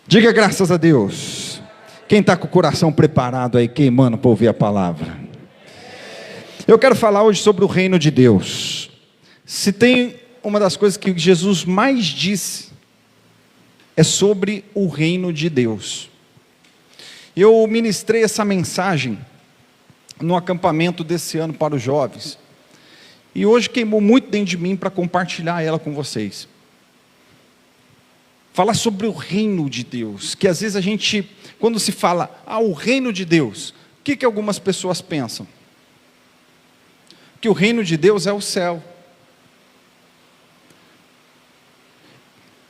Diga graças a Deus. Quem está com o coração preparado aí, queimando para ouvir a palavra. Eu quero falar hoje sobre o reino de Deus. Se tem uma das coisas que Jesus mais disse, é sobre o reino de Deus. Eu ministrei essa mensagem no acampamento desse ano para os jovens. E hoje queimou muito dentro de mim para compartilhar ela com vocês. Falar sobre o reino de Deus, que às vezes a gente, quando se fala, o reino de Deus, o que algumas pessoas pensam? Que o reino de Deus é o céu.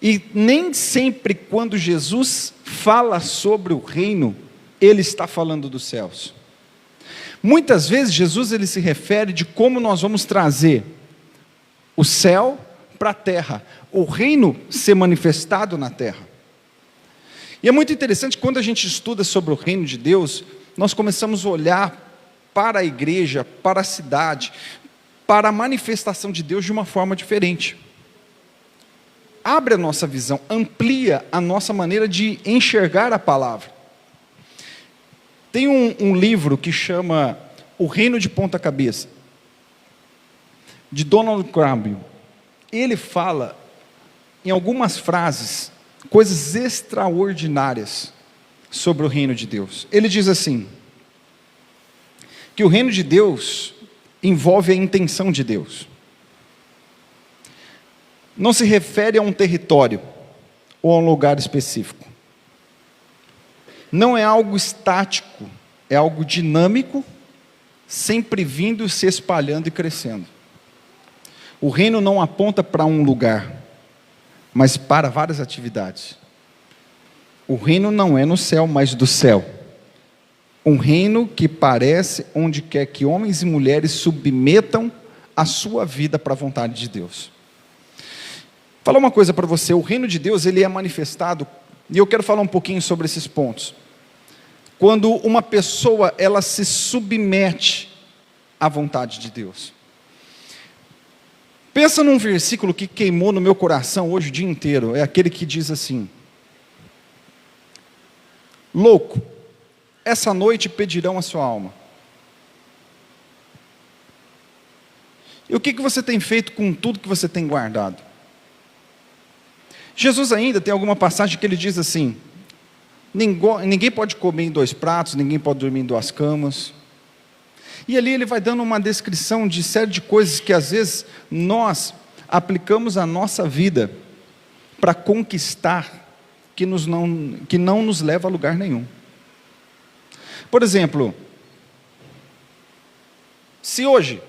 E nem sempre quando Jesus fala sobre o reino, Ele está falando dos céus. Muitas vezes Jesus ele se refere de como nós vamos trazer o céu para a terra, o reino ser manifestado na terra. E é muito interessante, quando a gente estuda sobre o reino de Deus, nós começamos a olhar para a igreja, para a cidade, para a manifestação de Deus de uma forma diferente. Abre a nossa visão, amplia a nossa maneira de enxergar a palavra. Tem um livro que chama O Reino de Ponta Cabeça, de Donald Campbell. Ele fala, em algumas frases, coisas extraordinárias sobre o reino de Deus. Ele diz assim, que o reino de Deus envolve a intenção de Deus. Não se refere a um território ou a um lugar específico. Não é algo estático, é algo dinâmico, sempre vindo, se espalhando e crescendo. O reino não aponta para um lugar, mas para várias atividades. O reino não é no céu, mas do céu. Um reino que parece onde quer que homens e mulheres submetam a sua vida para a vontade de Deus. Vou falar uma coisa para você, o reino de Deus ele é manifestado, e eu quero falar um pouquinho sobre esses pontos. Quando uma pessoa ela se submete à vontade de Deus. Pensa num versículo que queimou no meu coração hoje o dia inteiro, é aquele que diz assim: louco, essa noite pedirão a sua alma. E o que você tem feito com tudo que você tem guardado? Jesus ainda tem alguma passagem que ele diz assim: ninguém pode comer em 2 pratos, ninguém pode dormir em 2 camas. E ali ele vai dando uma descrição de série de coisas que às vezes nós aplicamos a nossa vida para conquistar, que não nos leva a lugar nenhum. Por exemplo, se hoje,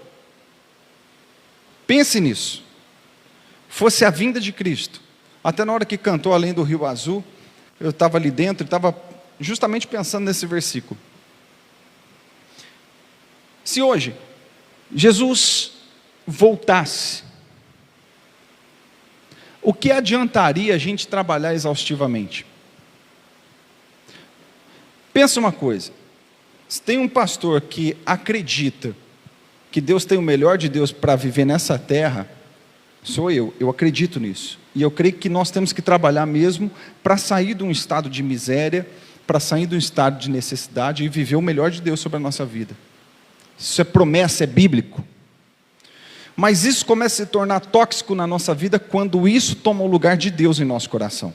pense nisso, fosse a vinda de Cristo, até na hora que cantou Além do Rio Azul, eu estava ali dentro e estava justamente pensando nesse versículo. Se hoje Jesus voltasse, o que adiantaria a gente trabalhar exaustivamente? Pensa uma coisa, se tem um pastor que acredita que Deus tem o melhor de Deus para viver nessa terra, sou eu acredito nisso. E eu creio que nós temos que trabalhar mesmo para sair de um estado de miséria, para sair de um estado de necessidade e viver o melhor de Deus sobre a nossa vida. Isso é promessa, é bíblico. Mas isso começa a se tornar tóxico na nossa vida quando isso toma o lugar de Deus em nosso coração.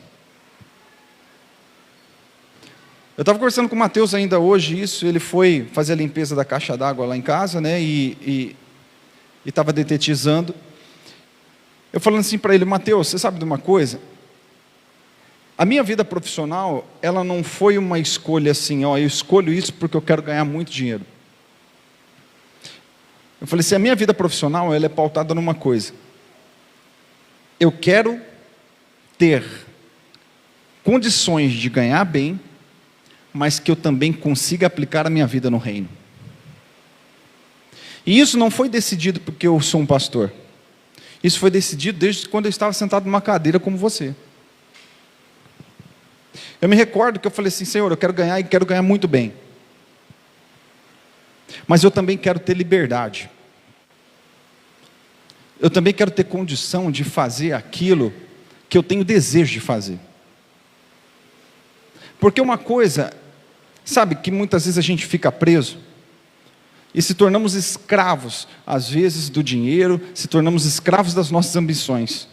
Eu estava conversando com o Mateus ainda hoje, ele foi fazer a limpeza da caixa d'água lá em casa, né, e estava detetizando. Eu falando assim para ele: Mateus, você sabe de uma coisa? A minha vida profissional, ela não foi uma escolha assim, eu escolho isso porque eu quero ganhar muito dinheiro. Eu falei assim, a minha vida profissional, ela é pautada numa coisa. Eu quero ter condições de ganhar bem, mas que eu também consiga aplicar a minha vida no reino. E isso não foi decidido porque eu sou um pastor. Isso foi decidido desde quando eu estava sentado numa cadeira como você. Eu me recordo que eu falei assim: Senhor, eu quero ganhar e quero ganhar muito bem. Mas eu também quero ter liberdade. Eu também quero ter condição de fazer aquilo que eu tenho desejo de fazer. Porque uma coisa, sabe, que muitas vezes a gente fica preso, e se tornamos escravos, às vezes, do dinheiro, se tornamos escravos das nossas ambições.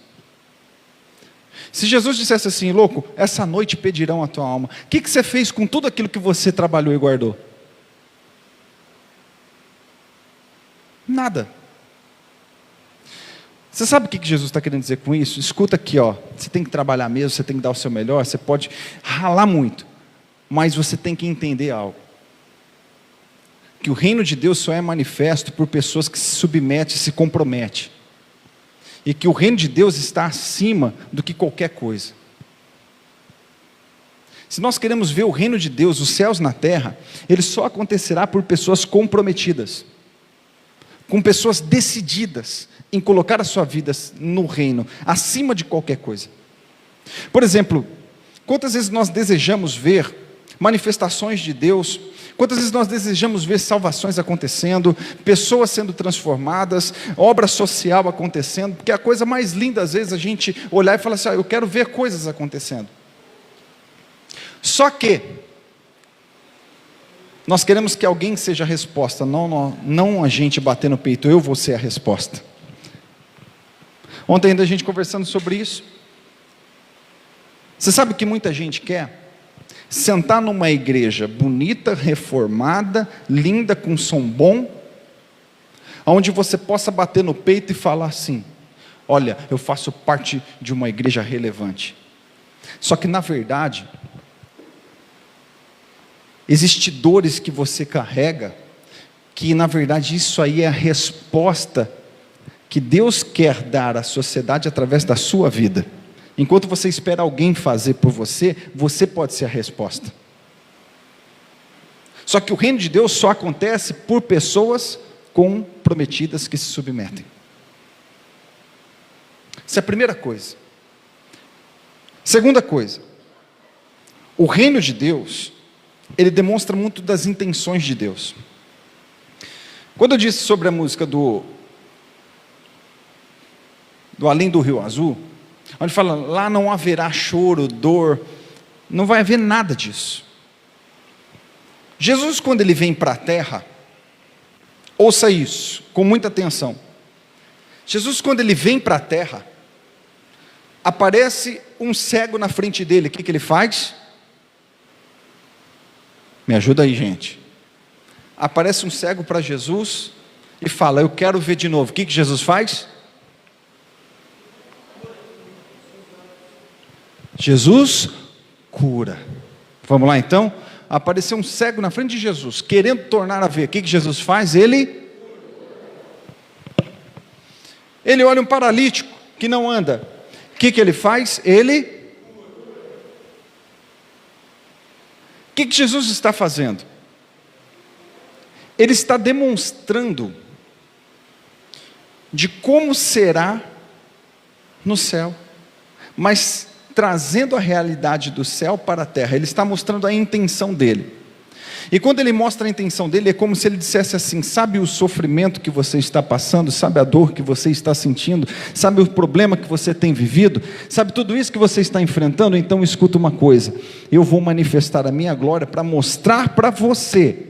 Se Jesus dissesse assim: louco, essa noite pedirão a tua alma, o que você fez com tudo aquilo que você trabalhou e guardou? Nada. Você sabe o que Jesus está querendo dizer com isso? Escuta aqui, ó. Você tem que trabalhar mesmo, você tem que dar o seu melhor, você pode ralar muito, mas você tem que entender algo. Que o reino de Deus só é manifesto por pessoas que se submetem e se comprometem. E que o reino de Deus está acima do que qualquer coisa. Se nós queremos ver o reino de Deus, os céus na terra, ele só acontecerá por pessoas comprometidas, com pessoas decididas em colocar a sua vida no reino, acima de qualquer coisa. Por exemplo, quantas vezes nós desejamos ver manifestações de Deus, quantas vezes nós desejamos ver salvações acontecendo, pessoas sendo transformadas, obra social acontecendo, porque a coisa mais linda às vezes a gente olhar e falar assim: eu quero ver coisas acontecendo. Só que nós queremos que alguém seja a resposta, não a gente bater no peito, eu vou ser a resposta. Ontem ainda a gente conversando sobre isso. Você sabe o que muita gente quer? Sentar numa igreja bonita, reformada, linda, com som bom, onde você possa bater no peito e falar assim: olha, eu faço parte de uma igreja relevante. Só que na verdade, existem dores que você carrega, que na verdade isso aí é a resposta que Deus quer dar à sociedade através da sua vida. Enquanto você espera alguém fazer por você, você pode ser a resposta. Só que o reino de Deus só acontece por pessoas comprometidas que se submetem. Essa é a primeira coisa. Segunda coisa, o reino de Deus, ele demonstra muito das intenções de Deus. Quando eu disse sobre a música do Além do Rio Azul, onde fala: lá não haverá choro, dor, não vai haver nada disso. Jesus, quando ele vem para a terra, ouça isso com muita atenção. Jesus, quando ele vem para a terra, aparece um cego na frente dele. O que ele faz? Me ajuda aí, gente. Aparece um cego para Jesus e fala: eu quero ver de novo. O que Jesus faz? Jesus cura. Vamos lá então? Apareceu um cego na frente de Jesus, querendo tornar a ver. O que Jesus faz? Ele olha um paralítico que não anda. O que ele faz? O que Jesus está fazendo? Ele está demonstrando de como será no céu, mas trazendo a realidade do céu para a terra. Ele está mostrando a intenção dele. E quando ele mostra a intenção dele, é como se ele dissesse assim: sabe o sofrimento que você está passando, sabe a dor que você está sentindo, sabe o problema que você tem vivido, sabe tudo isso que você está enfrentando? Então escuta uma coisa: eu vou manifestar a minha glória para mostrar para você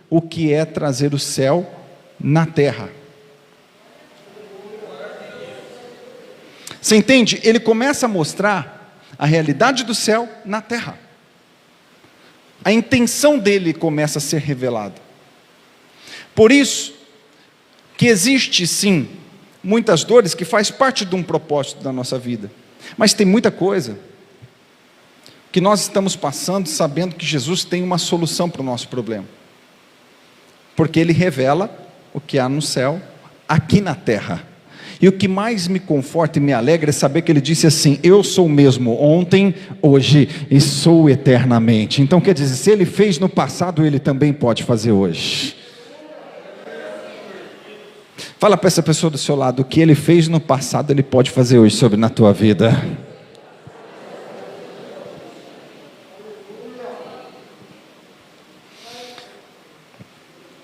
o que é trazer o céu na terra. Você entende? Ele começa a mostrar a realidade do céu na terra. A intenção dele começa a ser revelada. Por isso que existe sim muitas dores que faz parte de um propósito da nossa vida. Mas tem muita coisa que nós estamos passando sabendo que Jesus tem uma solução para o nosso problema. Porque ele revela o que há no céu, aqui na terra. E o que mais me conforta e me alegra é saber que ele disse assim: eu sou o mesmo ontem, hoje e sou eternamente. Então quer dizer, se ele fez no passado, ele também pode fazer hoje. Fala para essa pessoa do seu lado: o que ele fez no passado, ele pode fazer hoje sobre na tua vida.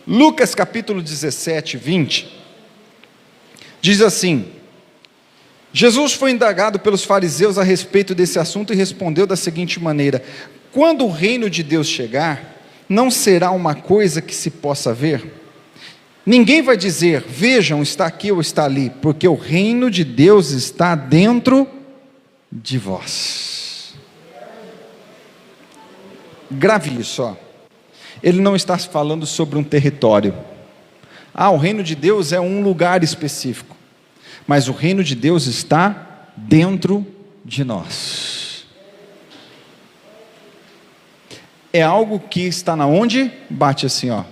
Lucas capítulo 17, 20, diz assim: Jesus foi indagado pelos fariseus a respeito desse assunto e respondeu da seguinte maneira: quando o reino de Deus chegar, não será uma coisa que se possa ver. Ninguém vai dizer, vejam, está aqui ou está ali, porque o reino de Deus está dentro de vós. Grave isso, ó. Ele não está falando sobre um território. O reino de Deus é um lugar específico, mas o reino de Deus está dentro de nós. É algo que está na onde? Bate assim, ó,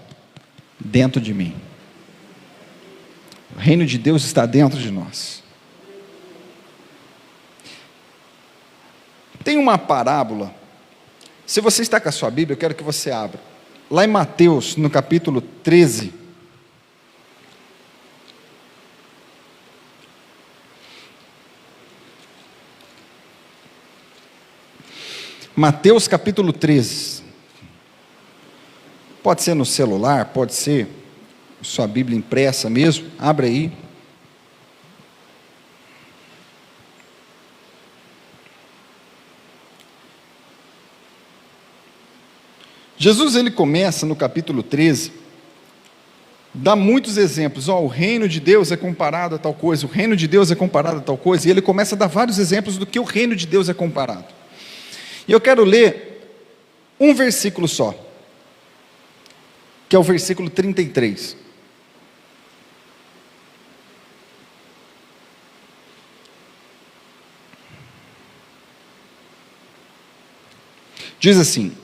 dentro de mim. O reino de Deus está dentro de nós. Tem uma parábola. Se você está com a sua Bíblia, eu quero que você abra. Lá em Mateus, no capítulo 13. Mateus capítulo 13. Pode ser no celular, pode ser sua Bíblia impressa mesmo. Abre aí. Jesus, ele começa no capítulo 13, dá muitos exemplos. O reino de Deus é comparado a tal coisa, o reino de Deus é comparado a tal coisa, e ele começa a dar vários exemplos do que o reino de Deus é comparado. E eu quero ler um versículo só, que é o versículo 33. Diz assim: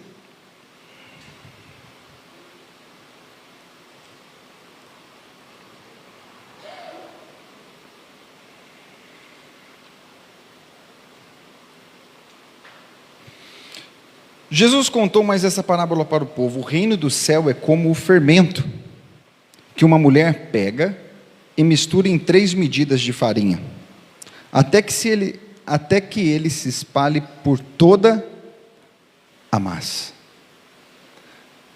Jesus contou mais essa parábola para o povo: o reino do céu é como o fermento que uma mulher pega e mistura em 3 medidas de farinha, até que ele se espalhe por toda a massa.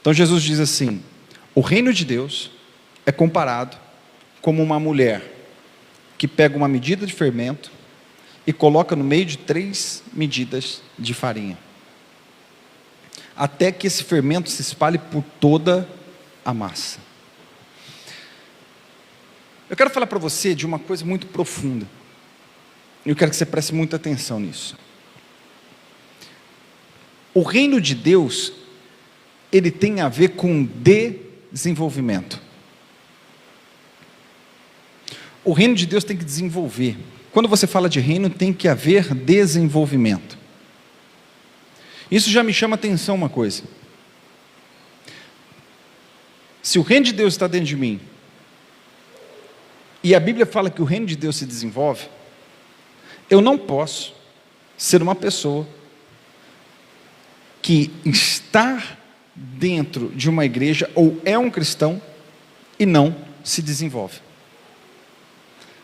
Então Jesus diz assim: o reino de Deus é comparado como uma mulher que pega uma medida de fermento e coloca no meio de 3 medidas de farinha, até que esse fermento se espalhe por toda a massa. Eu quero falar para você de uma coisa muito profunda, e eu quero que você preste muita atenção nisso. O reino de Deus, ele tem a ver com desenvolvimento. O reino de Deus tem que desenvolver. Quando você fala de reino, tem que haver desenvolvimento. Isso já me chama atenção uma coisa. Se o reino de Deus está dentro de mim, e a Bíblia fala que o reino de Deus se desenvolve, eu não posso ser uma pessoa que está dentro de uma igreja, ou é um cristão, e não se desenvolve.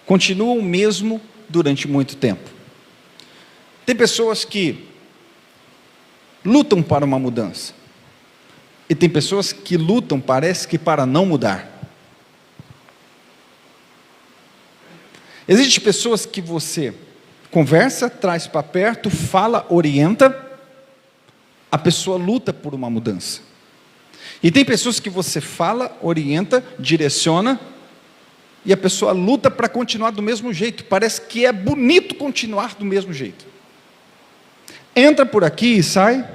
Continua o mesmo durante muito tempo. Tem pessoas que lutam para uma mudança, e tem pessoas que lutam, parece que para não mudar. Existem pessoas que você conversa, traz para perto, fala, orienta, a pessoa luta por uma mudança. E tem pessoas que você fala, orienta, direciona, e a pessoa luta para continuar do mesmo jeito. Parece que é bonito continuar do mesmo jeito. Entra por aqui e sai.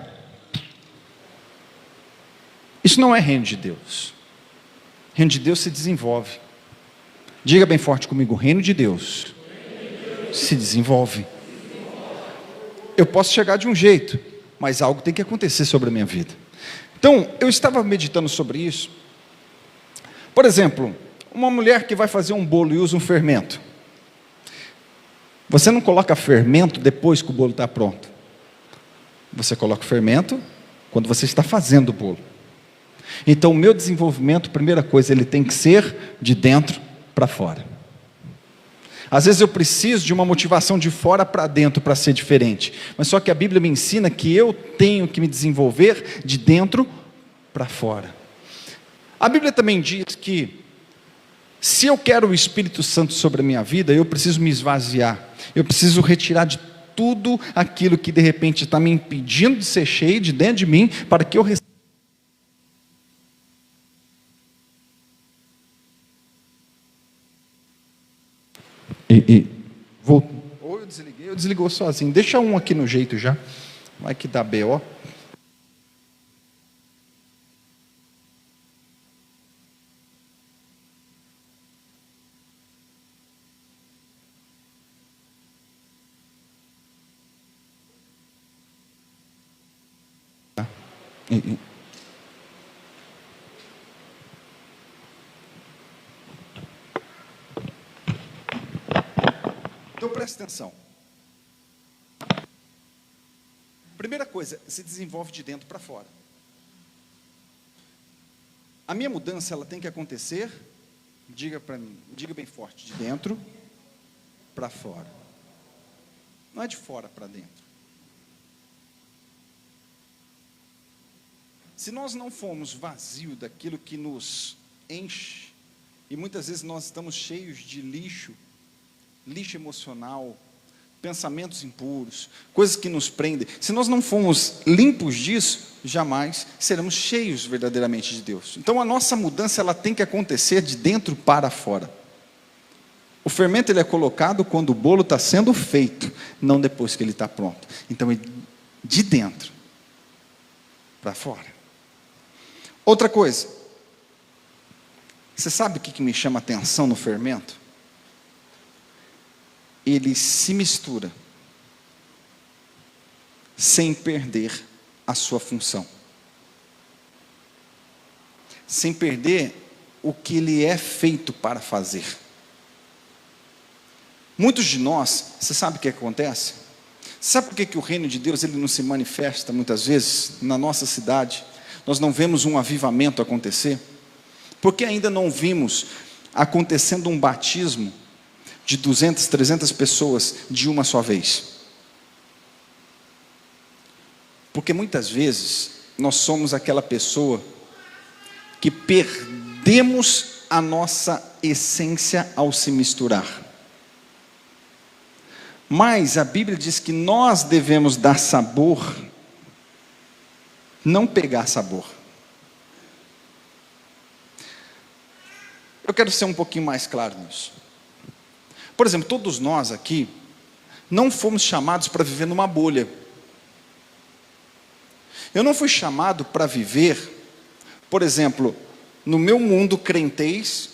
Isso não é reino de Deus. Reino de Deus se desenvolve. Diga bem forte comigo: o reino de Deus se desenvolve. Eu posso chegar de um jeito, mas algo tem que acontecer sobre a minha vida. Então, eu estava meditando sobre isso. Por exemplo, uma mulher que vai fazer um bolo e usa um fermento. Você não coloca fermento depois que o bolo está pronto. Você coloca o fermento quando você está fazendo o bolo. Então, o meu desenvolvimento, primeira coisa, ele tem que ser de dentro para fora. Às vezes eu preciso de uma motivação de fora para dentro para ser diferente, mas só que a Bíblia me ensina que eu tenho que me desenvolver de dentro para fora. A Bíblia também diz que se eu quero o Espírito Santo sobre a minha vida, eu preciso me esvaziar, eu preciso retirar de tudo aquilo que de repente está me impedindo de ser cheio de dentro de mim, para que eu receba. Ou eu desliguei, ou desligou sozinho. Deixa um aqui no jeito já. Vai que dá BO. Então presta atenção. Primeira coisa, se desenvolve de dentro para fora. A minha mudança, ela tem que acontecer, diga para mim, diga bem forte, de dentro para fora. Não é de fora para dentro. Se nós não formos vazios daquilo que nos enche, e muitas vezes nós estamos cheios de lixo emocional, pensamentos impuros, coisas que nos prendem, se nós não formos limpos disso, jamais seremos cheios verdadeiramente de Deus. Então a nossa mudança, ela tem que acontecer de dentro para fora. O fermento, ele é colocado quando o bolo está sendo feito, não depois que ele está pronto. Então é de dentro para fora. Outra coisa, você sabe o que me chama a atenção no fermento? Ele se mistura, sem perder a sua função, sem perder o que ele é feito para fazer. Muitos de nós, você sabe o que acontece? Sabe por que o reino de Deus, ele não se manifesta muitas vezes na nossa cidade? Nós não vemos um avivamento acontecer, porque ainda não vimos acontecendo um batismo de 200, 300 pessoas de uma só vez. Porque muitas vezes nós somos aquela pessoa que perdemos a nossa essência ao se misturar. Mas a Bíblia diz que nós devemos dar sabor, não pegar sabor. Eu quero ser um pouquinho mais claro nisso. Por exemplo, todos nós aqui não fomos chamados para viver numa bolha. Eu não fui chamado para viver, por exemplo, no meu mundo crentez,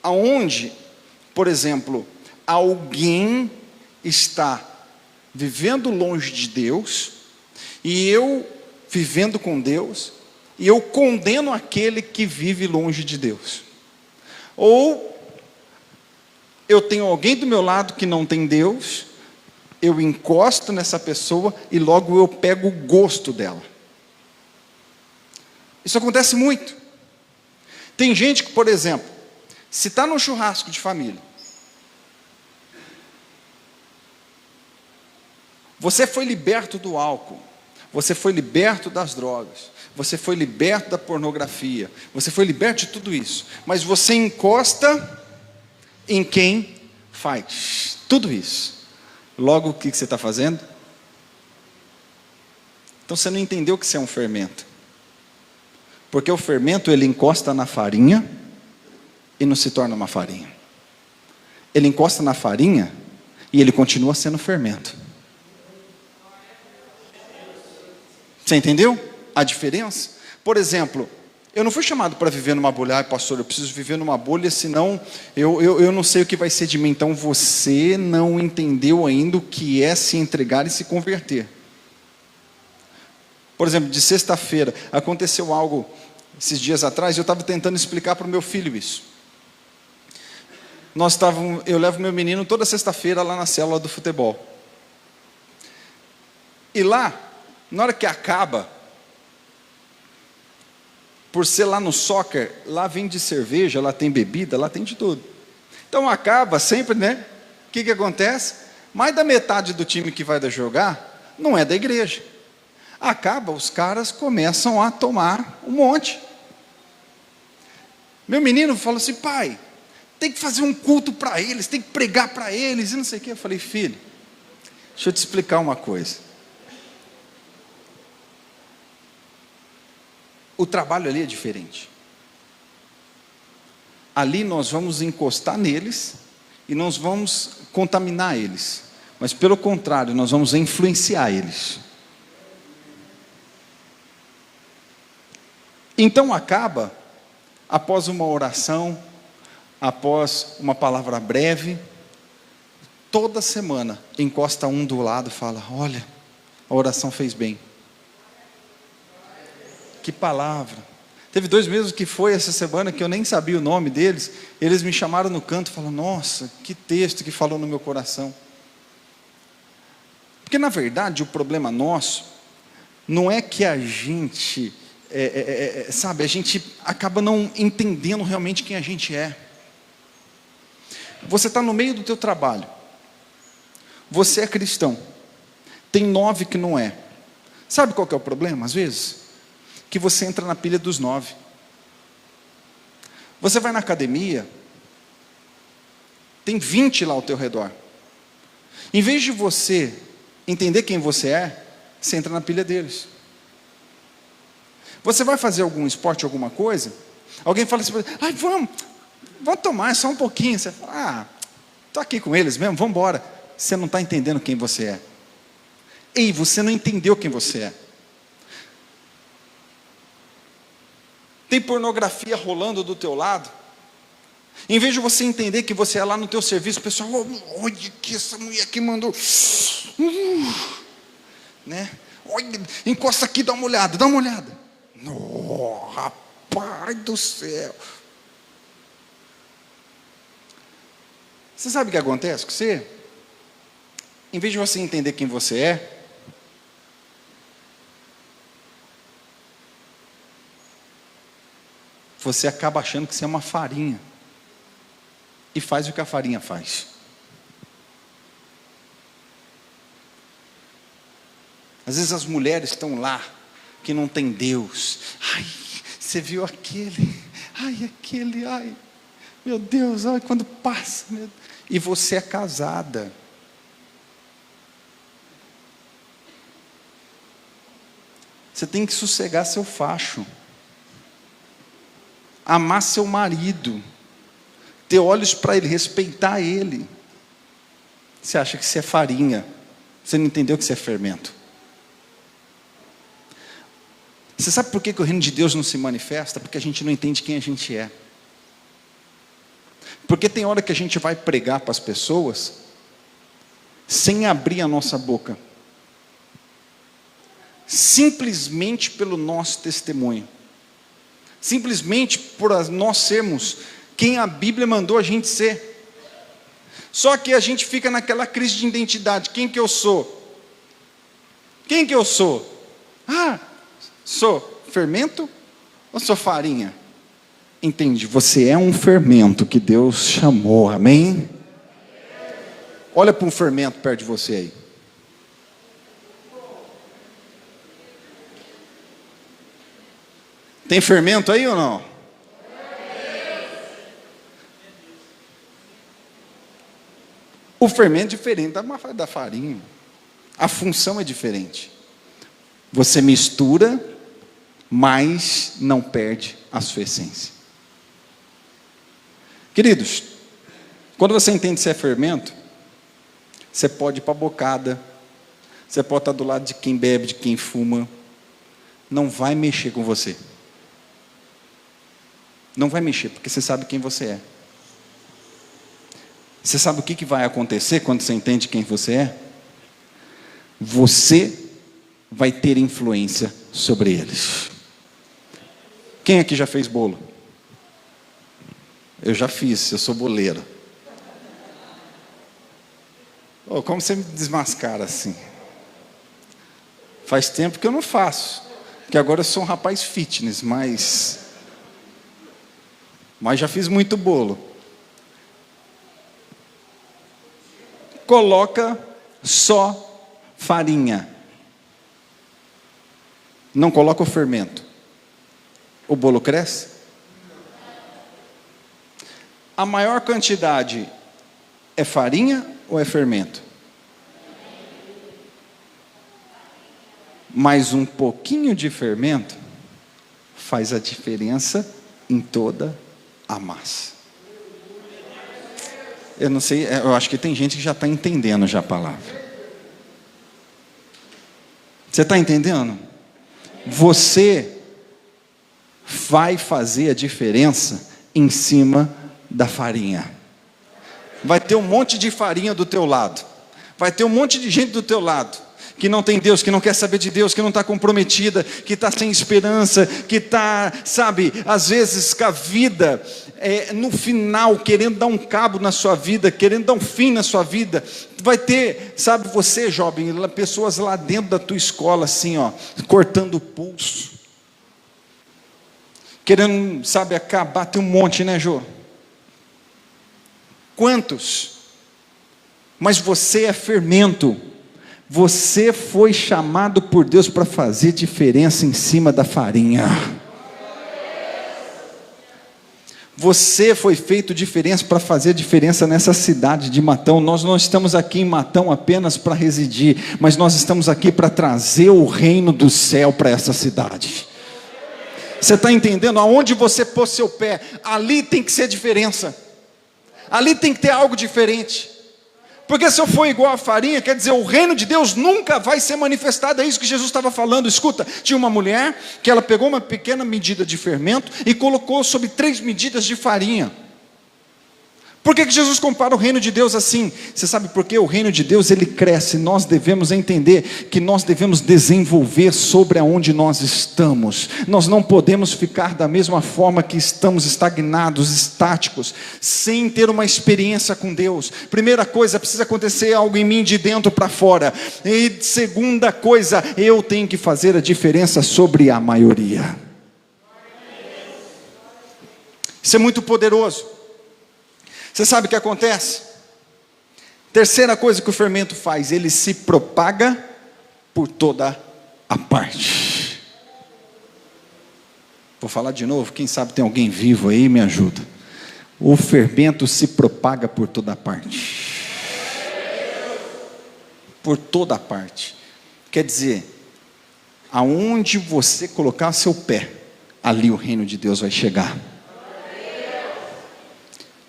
aonde, por exemplo, alguém está vivendo longe de Deus, e eu vivendo com Deus, e eu condeno aquele que vive longe de Deus. Ou eu tenho alguém do meu lado que não tem Deus, eu encosto nessa pessoa e logo eu pego o gosto dela. Isso acontece muito. Tem gente que, por exemplo, se está num churrasco de família, você foi liberto do álcool, você foi liberto das drogas, você foi liberto da pornografia, você foi liberto de tudo isso, mas você encosta em quem faz tudo isso. Logo, o que você está fazendo? Então você não entendeu que isso é um fermento. Porque o fermento, ele encosta na farinha e não se torna uma farinha. Ele encosta na farinha e ele continua sendo fermento. Você entendeu a diferença? Por exemplo, eu não fui chamado para viver numa bolha. Ai, pastor, eu preciso viver numa bolha, senão eu não sei o que vai ser de mim. Então você não entendeu ainda o que é se entregar e se converter. Por exemplo, de sexta-feira, aconteceu algo esses dias atrás, e eu estava tentando explicar para o meu filho isso. Eu levo meu menino toda sexta-feira lá na célula do futebol. E lá, na hora que acaba, por ser lá no soccer, lá vende cerveja, lá tem bebida, lá tem de tudo. Então acaba sempre, né? O que acontece? Mais da metade do time que vai jogar não é da igreja. Acaba, os caras começam a tomar um monte. Meu menino falou assim: pai, tem que fazer um culto para eles, tem que pregar para eles, e não sei o que. Eu falei: filho, Deixa eu te explicar uma coisa. O trabalho ali é diferente. Ali nós vamos encostar neles e nós vamos contaminar eles. Mas pelo contrário, nós vamos influenciar eles. Então acaba, após uma oração, após uma palavra breve, toda semana encosta um do lado e fala: olha, a oração fez bem. Que palavra. Teve 2 meses que foi essa semana que eu nem sabia o nome deles. Eles me chamaram no canto e falaram: nossa, que texto que falou no meu coração. Porque na verdade o problema nosso não é que a gente, sabe, a gente acaba não entendendo realmente quem a gente é. Você está no meio do teu trabalho. Você é cristão. Tem 9 que não é. Sabe qual que é o problema às vezes? Que você entra na pilha dos 9. Você vai na academia, tem 20 lá ao teu redor. Em vez de você entender quem você é, você entra na pilha deles. Você vai fazer algum esporte, alguma coisa, alguém fala assim: ai, vamos tomar, é só um pouquinho. Você fala: estou aqui com eles mesmo, vamos embora. Você não está entendendo quem você é. Ei, você não entendeu quem você é. Tem pornografia rolando do teu lado. Em vez de você entender que você é lá no teu serviço, o pessoal: olha que essa mulher aqui mandou. Né? Olha, encosta aqui, dá uma olhada, dá uma olhada. Oh, rapaz do céu. Você sabe o que acontece com você? Em vez de você entender quem você é, você acaba achando que você é uma farinha. E faz o que a farinha faz. Às vezes as mulheres estão lá, que não tem Deus. Ai, você viu aquele? Ai, aquele, ai. Meu Deus, ai, quando passa. E você é casada. Você tem que sossegar seu facho. Amar seu marido. Ter olhos para ele, respeitar ele. Você acha que você é farinha. Você não entendeu que você é fermento. Você sabe por que o reino de Deus não se manifesta? Porque a gente não entende quem a gente é. Porque tem hora que a gente vai pregar para as pessoas sem abrir a nossa boca. Simplesmente pelo nosso testemunho. Simplesmente por nós sermos quem a Bíblia mandou a gente ser. Só que a gente fica naquela crise de identidade. Quem que eu sou? Quem que eu sou? Sou fermento ou sou farinha? Entende? Você é um fermento que Deus chamou, amém? Olha para um fermento perto de você aí. Tem fermento aí ou não? O fermento é diferente da farinha. A função é diferente. Você mistura, mas não perde a sua essência. Queridos, quando você entende que você é fermento, você pode ir para a bocada, você pode estar do lado de quem bebe, de quem fuma, não vai mexer com você. Não vai mexer, porque você sabe quem você é. Você sabe o que vai acontecer quando você entende quem você é? Você vai ter influência sobre eles. Quem aqui já fez bolo? Eu já fiz, eu sou boleiro. Como você me desmascara assim? Faz tempo que eu não faço, porque agora eu sou um rapaz fitness, mas já fiz muito bolo. Coloca só farinha. Não coloca o fermento. O bolo cresce? A maior quantidade é farinha ou é fermento? mas um pouquinho de fermento faz a diferença em toda a massa. Eu não sei, eu acho que tem gente que já está entendendo já a palavra. Você está entendendo? Você vai fazer a diferença em cima da farinha. Vai ter um monte de farinha do teu lado. Vai ter um monte de gente do teu lado que não tem Deus, que não quer saber de Deus, que não está comprometida, que está sem esperança, que está, sabe, às vezes com a vida no final, querendo dar um cabo na sua vida, querendo dar um fim na sua vida. Vai ter, sabe, você jovem, pessoas lá dentro da tua escola assim, ó, cortando o pulso, querendo, sabe, acabar. Tem um monte, né, Jô? Quantos? Mas você é fermento. Você foi chamado por Deus para fazer diferença em cima da farinha. Você foi feito diferença para fazer diferença nessa cidade de Matão. Nós não estamos aqui em Matão apenas para residir, mas nós estamos aqui para trazer o reino do céu para essa cidade. Você está entendendo? Aonde você pôs seu pé, ali tem que ser diferença. Ali tem que ter algo diferente. Porque se eu for igual a farinha, quer dizer, o reino de Deus nunca vai ser manifestado. É isso que Jesus estava falando. Escuta, tinha uma mulher que ela pegou uma pequena medida de fermento e colocou sobre 3 medidas de farinha. Por que Jesus compara o reino de Deus assim? Você sabe por quê? O reino de Deus, ele cresce. Nós devemos entender que nós devemos desenvolver sobre aonde nós estamos. Nós não podemos ficar da mesma forma que estamos, estagnados, estáticos, sem ter uma experiência com Deus. Primeira coisa, precisa acontecer algo em mim de dentro para fora. E segunda coisa, eu tenho que fazer a diferença sobre a maioria. Isso é muito poderoso. Você sabe o que acontece? Terceira coisa que o fermento faz, ele se propaga por toda a parte. Vou falar de novo, quem sabe tem alguém vivo aí, me ajuda. O fermento se propaga por toda a parte. Por toda a parte. Quer dizer, aonde você colocar seu pé, ali o reino de Deus vai chegar.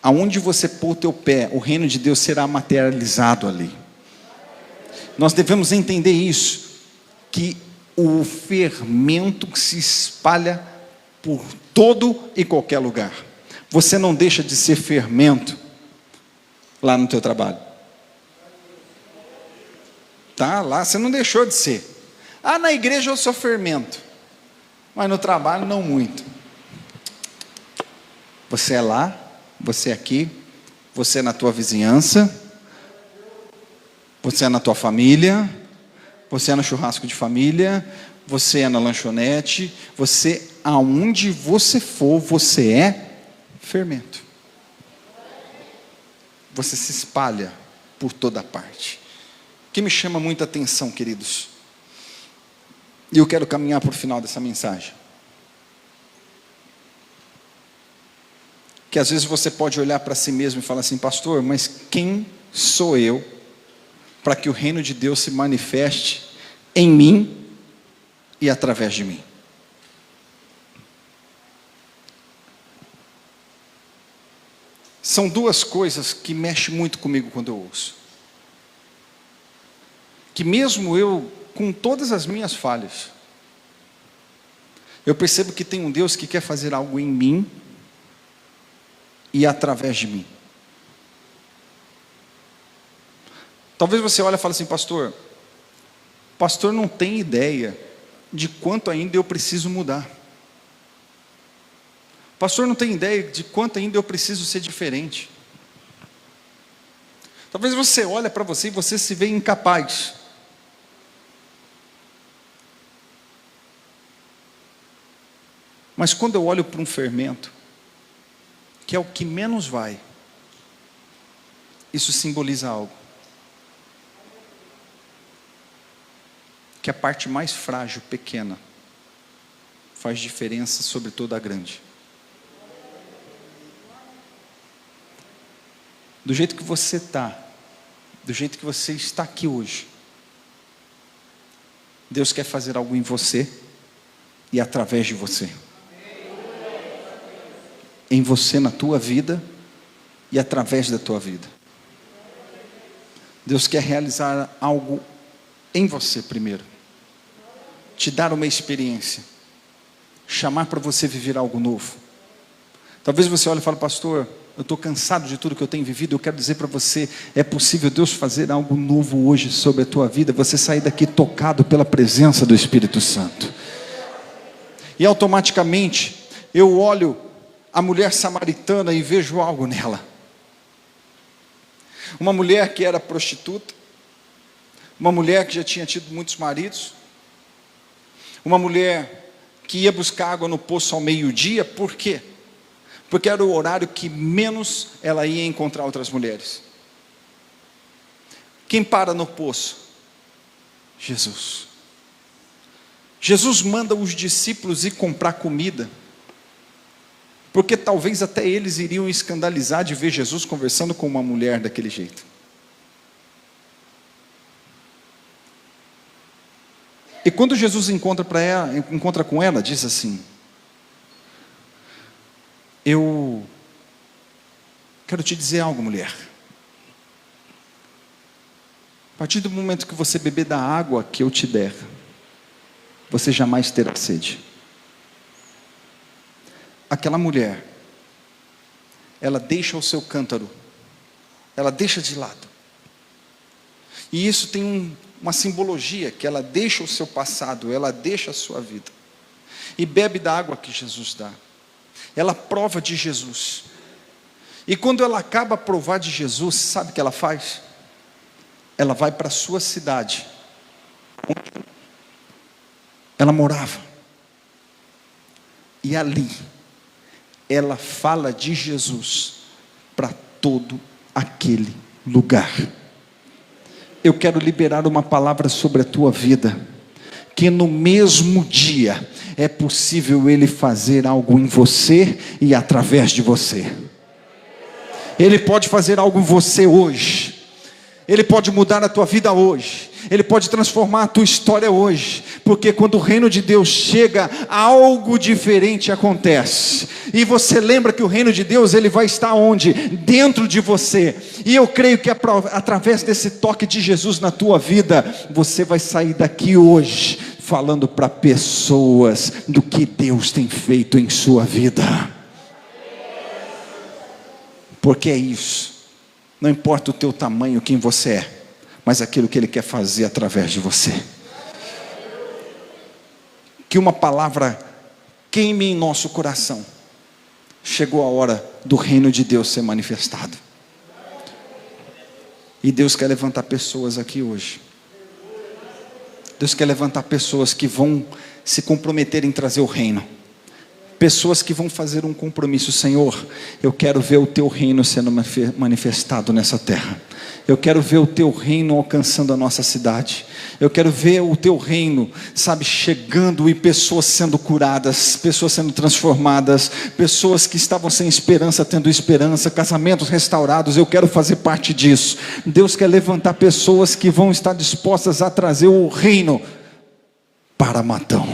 Aonde você pôr o teu pé, o reino de Deus será materializado ali. Nós devemos entender isso, que o fermento se espalha por todo e qualquer lugar. Você não deixa de ser fermento lá no teu trabalho. Tá, lá você não deixou de ser. Ah, na igreja eu sou fermento, mas no trabalho não muito. Você é lá, você é aqui, você é na tua vizinhança, você é na tua família, você é no churrasco de família, você é na lanchonete, você, aonde você for, você é fermento. Você se espalha por toda parte. O que me chama muita atenção, queridos, e eu quero caminhar para o final dessa mensagem, que às vezes você pode olhar para si mesmo e falar assim: pastor, mas quem sou eu para que o reino de Deus se manifeste em mim e através de mim? São duas coisas que mexem muito comigo quando eu ouço. Que mesmo eu, com todas as minhas falhas, eu percebo que tem um Deus que quer fazer algo em mim e através de mim. Talvez você olhe e fale assim: pastor não tem ideia de quanto ainda eu preciso mudar. Pastor não tem ideia de quanto ainda eu preciso ser diferente. Talvez você olhe para você e você se vê incapaz. Mas quando eu olho para um fermento, que é o que menos vai, isso simboliza algo. Que a parte mais frágil, pequena, faz diferença sobre toda a grande. Do jeito que você está, do jeito que você está aqui hoje, Deus quer fazer algo em você e através de você. Em você, na tua vida e através da tua vida. Deus quer realizar algo em você primeiro. Te dar uma experiência. Chamar para você viver algo novo. Talvez você olhe e fale: pastor, eu estou cansado de tudo que eu tenho vivido. Eu quero dizer para você, é possível Deus fazer algo novo hoje sobre a tua vida. Você sair daqui tocado pela presença do Espírito Santo. E automaticamente, eu olho a mulher samaritana e vejo algo nela. Uma mulher que era prostituta. Uma mulher que já tinha tido muitos maridos. Uma mulher que ia buscar água no poço ao meio-dia. Por quê? Porque era o horário que menos ela ia encontrar outras mulheres. Quem para no poço? Jesus. Jesus manda os discípulos ir comprar comida, porque talvez até eles iriam escandalizar de ver Jesus conversando com uma mulher daquele jeito. E quando Jesus encontra com ela, diz assim: eu quero te dizer algo, mulher. A partir do momento que você beber da água que eu te der, você jamais terá sede. Aquela mulher, ela deixa o seu cântaro, ela deixa de lado. E isso tem uma simbologia, que ela deixa o seu passado, ela deixa a sua vida, e bebe da água que Jesus dá. Ela prova de Jesus. E quando ela acaba a provar de Jesus, sabe o que ela faz? Ela vai para a sua cidade, onde ela morava. E ali, ela fala de Jesus para todo aquele lugar. Eu quero liberar uma palavra sobre a tua vida, que no mesmo dia é possível Ele fazer algo em você e através de você. Ele pode fazer algo em você hoje. Ele pode mudar a tua vida hoje. Ele pode transformar a tua história hoje. Porque quando o reino de Deus chega, algo diferente acontece. E você lembra que o reino de Deus, ele vai estar onde? Dentro de você. E eu creio que através desse toque de Jesus na tua vida, você vai sair daqui hoje falando para pessoas do que Deus tem feito em sua vida. Porque é isso. Não importa o teu tamanho, quem você é, mas aquilo que Ele quer fazer através de você. Que uma palavra queime em nosso coração. Chegou a hora do reino de Deus ser manifestado. E Deus quer levantar pessoas aqui hoje. Deus quer levantar pessoas que vão se comprometer em trazer o reino. Pessoas que vão fazer um compromisso: Senhor, eu quero ver o teu reino sendo manifestado nessa terra. Eu quero ver o teu reino alcançando a nossa cidade. Eu quero ver o teu reino, sabe, chegando e pessoas sendo curadas, pessoas sendo transformadas, pessoas que estavam sem esperança tendo esperança, casamentos restaurados. Eu quero fazer parte disso. Deus quer levantar pessoas que vão estar dispostas a trazer o reino para Matão.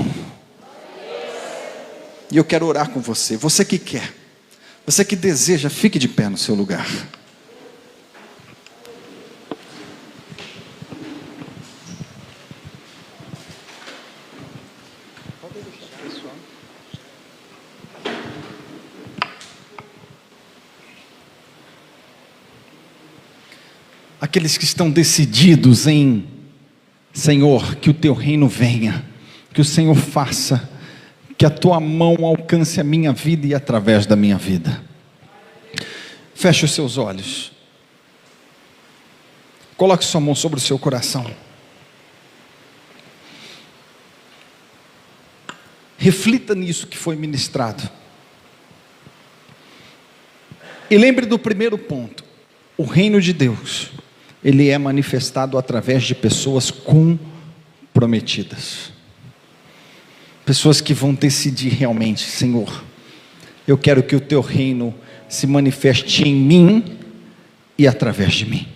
E eu quero orar com você. Você que quer, você que deseja, fique de pé no seu lugar. Aqueles que estão decididos em: Senhor, que o teu reino venha, que o Senhor faça, que a tua mão alcance a minha vida e através da minha vida. Feche os seus olhos. Coloque sua mão sobre o seu coração. Reflita nisso que foi ministrado. E lembre do primeiro ponto: o reino de Deus, ele é manifestado através de pessoas comprometidas. Pessoas que vão decidir realmente: Senhor, eu quero que o teu reino se manifeste em mim e através de mim.